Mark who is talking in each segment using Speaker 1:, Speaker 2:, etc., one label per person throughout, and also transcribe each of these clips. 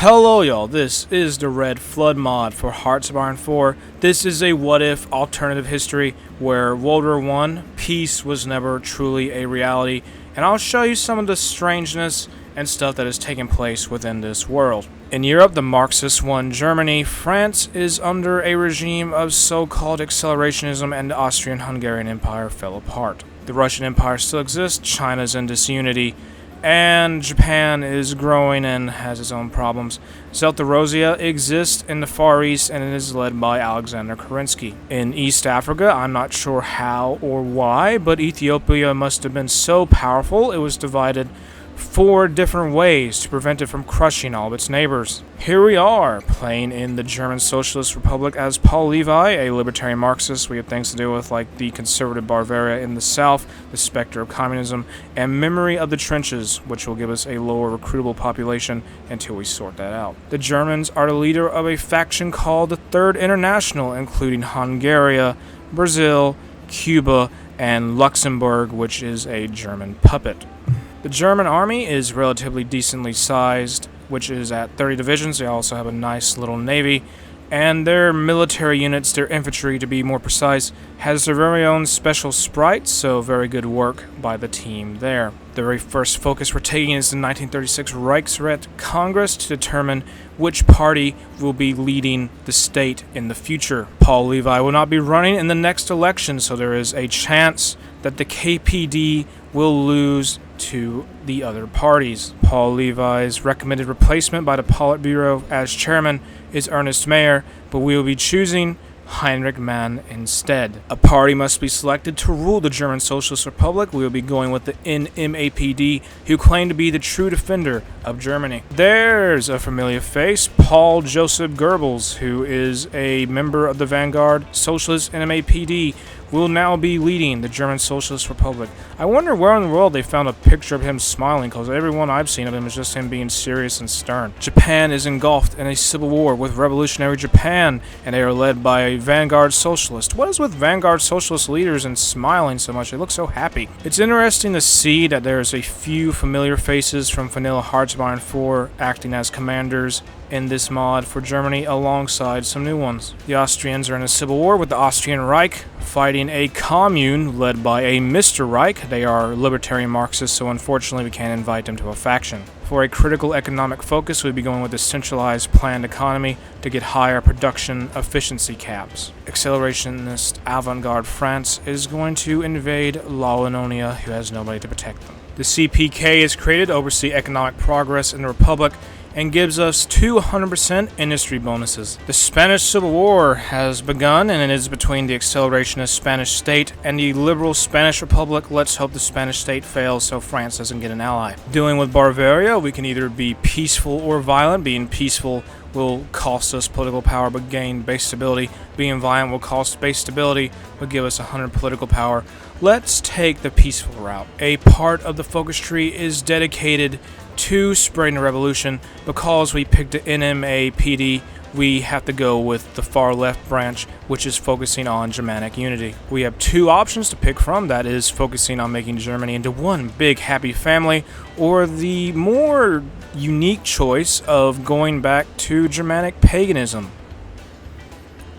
Speaker 1: Hello y'all, this is the Red Flood mod for Hearts of Iron 4. This is a what-if alternative history where World War I, peace was never truly a reality, and I'll show you some of the strangeness and stuff that has taken place within this world. In Europe, the Marxists won Germany. France is under a regime of so-called accelerationism, and the Austrian-Hungarian Empire fell apart. The Russian Empire still exists, China's in disunity, and Japan is growing and has its own problems. Zeltarosia exists in the Far East and it is led by Alexander Kerensky. In East Africa, I'm not sure how or why, but Ethiopia must have been so powerful it was divided 4 different ways to prevent it from crushing all of its neighbors. Here we are, playing in the German Socialist Republic as Paul Levi, a libertarian Marxist. We have things to do with like the conservative Bavaria in the south, the specter of communism, and memory of the trenches, which will give us a lower recruitable population until we sort that out. The Germans are the leader of a faction called the Third International, including Hungary, Brazil, Cuba, and Luxembourg, which is a German puppet. The German army is relatively decently sized, which is at 30 divisions. They also have a nice little navy, and their military units, their infantry to be more precise, has their very own special sprites, so very good work by the team there. The very first focus we're taking is the 1936 Reichsret Congress to determine which party will be leading the state in the future. Paul Levi will not be running in the next election, so there is a chance that the KPD will lose to the other parties. Paul Levi's recommended replacement by the Politburo as chairman is Ernest Mayr, but we will be choosing Heinrich Mann instead. A party must be selected to rule the German Socialist Republic. We will be going with the NMAPD, who claim to be the true defender of Germany. There's a familiar face, Paul Joseph Goebbels, who is a member of the Vanguard Socialist NMAPD, will now be leading the German Socialist Republic. I wonder where in the world they found a picture of him smiling, because everyone I've seen of him is just him being serious and stern. Japan is engulfed in a civil war with revolutionary Japan, and they are led by a Vanguard Socialist. What is with Vanguard Socialist leaders and smiling so much? They look so happy. It's interesting to see that there's a few familiar faces from Vanilla Hearts of Iron 4 acting as commanders in this mod for Germany alongside some new ones. The Austrians are in a civil war with the Austrian Reich, fighting a commune led by a Mr. Reich. They are libertarian Marxists, so unfortunately we can't invite them to a faction. For a critical economic focus, we'd be going with a centralized planned economy to get higher production efficiency caps. Accelerationist avant-garde France is going to invade Wallonia, who has nobody to protect them. The CPK is created to oversee economic progress in the Republic and gives us 200% industry bonuses. The Spanish Civil War has begun, and it is between the accelerationist Spanish state and the liberal Spanish Republic. Let's hope the Spanish state fails so France doesn't get an ally. Dealing with Bavaria, we can either be peaceful or violent. Being peaceful will cost us political power but gain base stability. Being violent will cost base stability but give us 100 political power. Let's take the peaceful route. A part of the focus tree is dedicated to spreading the revolution. Because we picked the NMAPD, we have to go with the far left branch, which is focusing on Germanic unity. We have 2 options to pick from, that is focusing on making Germany into one big happy family, or the more unique choice of going back to Germanic paganism.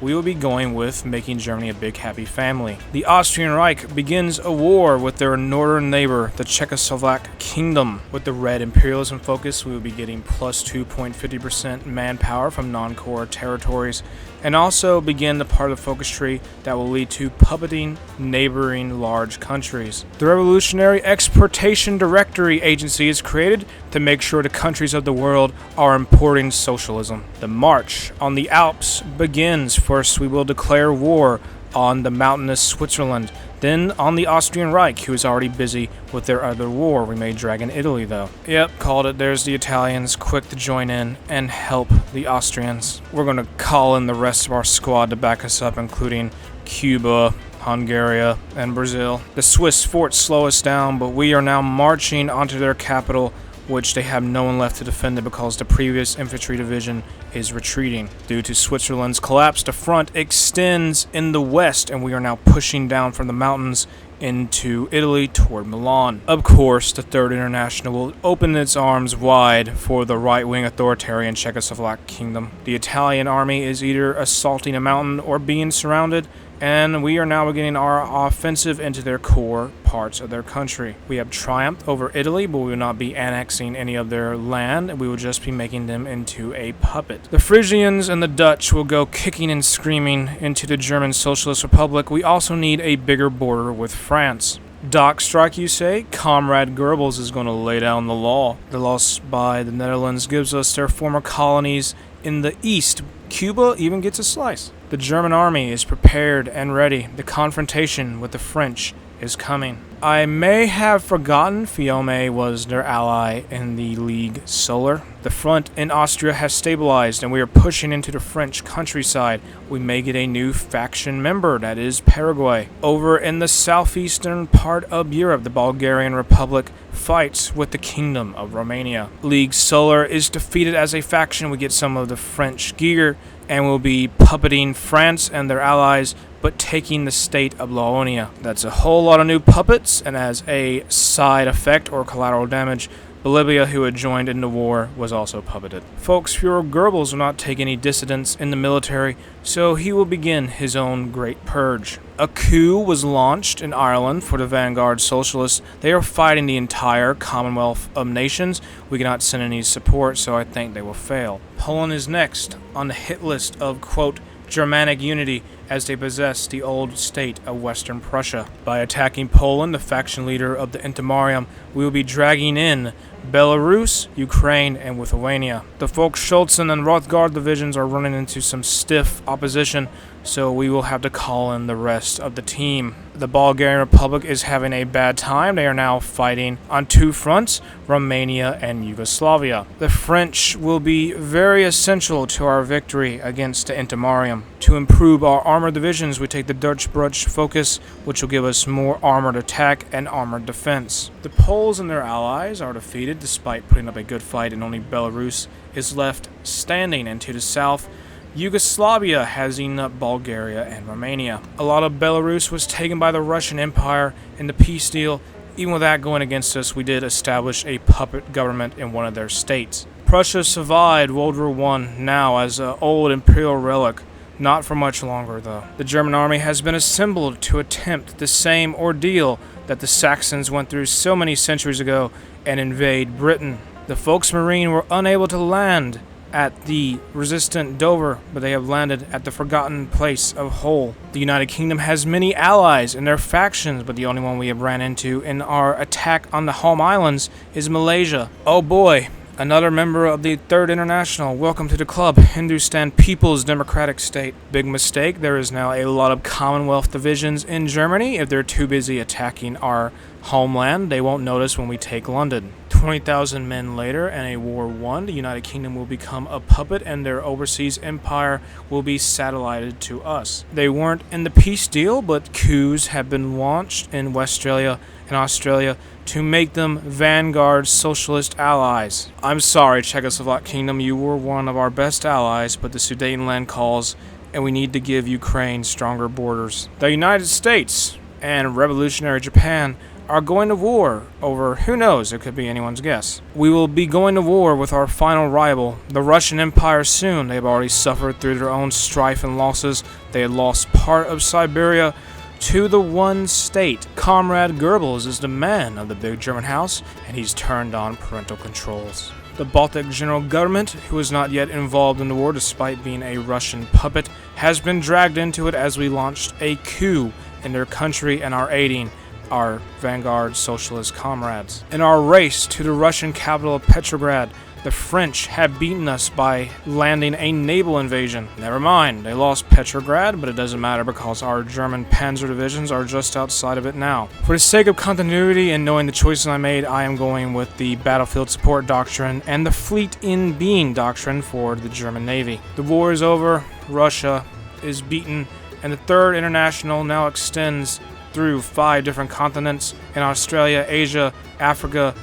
Speaker 1: We will be going with making Germany a big happy family. The Austrian Reich begins a war with their northern neighbor, the Czechoslovak Kingdom. With the red imperialism focus, we will be getting plus 2.50% manpower from non-core territories, and also begin the part of the focus tree that will lead to puppeting neighboring large countries. The Revolutionary Exportation Directory Agency is created to make sure the countries of the world are importing socialism. The march on the Alps begins. First, we will declare war on the mountainous Switzerland, then on the Austrian Reich, who is already busy with their other war. We may drag in Italy, though. Yep, called it. There's the Italians, quick to join in and help the Austrians. We're going to call in the rest of our squad to back us up, including Cuba, Hungary, and Brazil. The Swiss forts slow us down, but we are now marching onto their capital, which they have no one left to defend it because the previous infantry division is retreating. Due to Switzerland's collapse, the front extends in the west, and we are now pushing down from the mountains into Italy toward Milan. Of course, the Third International will open its arms wide for the right-wing authoritarian Czechoslovak kingdom. The Italian army is either assaulting a mountain or being surrounded, and we are now beginning our offensive into their core parts of their country. We have triumphed over Italy, but we will not be annexing any of their land. We will just be making them into a puppet. The Frisians and the Dutch will go kicking and screaming into the German Socialist Republic. We also need a bigger border with France. Dock strike, you say? Comrade Goebbels is going to lay down the law. The loss by the Netherlands gives us their former colonies in the east. Cuba even gets a slice. The German army is prepared and ready. The confrontation with the French is coming. I may have forgotten Fiume was their ally in the League Solar. The front in Austria has stabilized, and we are pushing into the French countryside. We may get a new faction member, that is Paraguay. Over in the southeastern part of Europe, the Bulgarian Republic fights with the Kingdom of Romania. League Solar is defeated as a faction. We get some of the French gear, and will be puppeting France and their allies, but taking the state of Laonia. That's a whole lot of new puppets, and as a side effect or collateral damage, Bolivia, who had joined in the war, was also puppeted. Folks, Fuhrer Goebbels will not take any dissidents in the military, so he will begin his own great purge. A coup was launched in Ireland for the vanguard socialists. They are fighting the entire Commonwealth of Nations. We cannot send any support, so I think they will fail. Poland is next on the hit list of, quote, Germanic unity, as they possess the old state of Western Prussia. By attacking Poland, the faction leader of the Intermarium, we will be dragging in Belarus, Ukraine, and Lithuania. The Volksschützen and Rothgard divisions are running into some stiff opposition, so we will have to call in the rest of the team. The Bulgarian Republic is having a bad time. They are now fighting on two fronts, Romania and Yugoslavia. The French will be very essential to our victory against the Intermarium. To improve our armored divisions, we take the Dutch Bruch focus, which will give us more armored attack and armored defense. The Poles and their allies are defeated despite putting up a good fight, and only Belarus is left standing. And to the south, Yugoslavia has eaten up Bulgaria and Romania. A lot of Belarus was taken by the Russian Empire in the peace deal. Even with that going against us, we did establish a puppet government in one of their states. Prussia survived World War I now as an old imperial relic. Not for much longer, though. The German army has been assembled to attempt the same ordeal that the Saxons went through so many centuries ago and invade Britain. The Volksmarine were unable to land at the resistant Dover, but they have landed at the forgotten place of Hull. The United Kingdom has many allies in their factions, but the only one we have ran into in our attack on the home islands is Malaysia. Oh boy. Another member of the Third International. Welcome to the club, Hindustan People's Democratic State. Big mistake. There is now a lot of Commonwealth divisions in Germany. If they're too busy attacking our homeland, they won't notice when we take London. 20,000 men later and a war won, the United Kingdom will become a puppet and their overseas empire will be satellited to us. They weren't in the peace deal, but coups have been launched in Westphalia and Australia to make them vanguard socialist allies. I'm sorry, Czechoslovak Kingdom, you were one of our best allies, but the Sudetenland calls, and we need to give Ukraine stronger borders. The United States and revolutionary Japan are going to war over, who knows, it could be anyone's guess. We will be going to war with our final rival, the Russian Empire, soon. They have already suffered through their own strife and losses. They had lost part of Siberia to the one state. Comrade Goebbels is the man of the big German house, and he's turned on parental controls. The Baltic General Government, who is not yet involved in the war despite being a Russian puppet, has been dragged into it as we launched a coup in their country and are aiding our vanguard socialist comrades. In our race to the Russian capital of Petrograd, the French have beaten us by landing a naval invasion. Never mind, they lost Petrograd, but it doesn't matter because our German panzer divisions are just outside of it now. For the sake of continuity and knowing the choices I made, I am going with the battlefield support doctrine and the fleet in being doctrine for the German Navy. The war is over, Russia is beaten, and the Third International now extends through 5 different continents in Australia, Asia, Africa,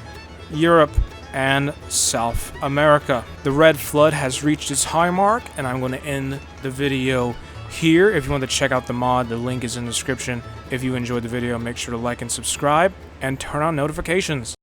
Speaker 1: Europe, and South America. The red flood has reached its high mark, and I'm going to end the video here. If you want to check out the mod, the link is in the description. If you enjoyed the video, make sure to like and subscribe, and turn on notifications.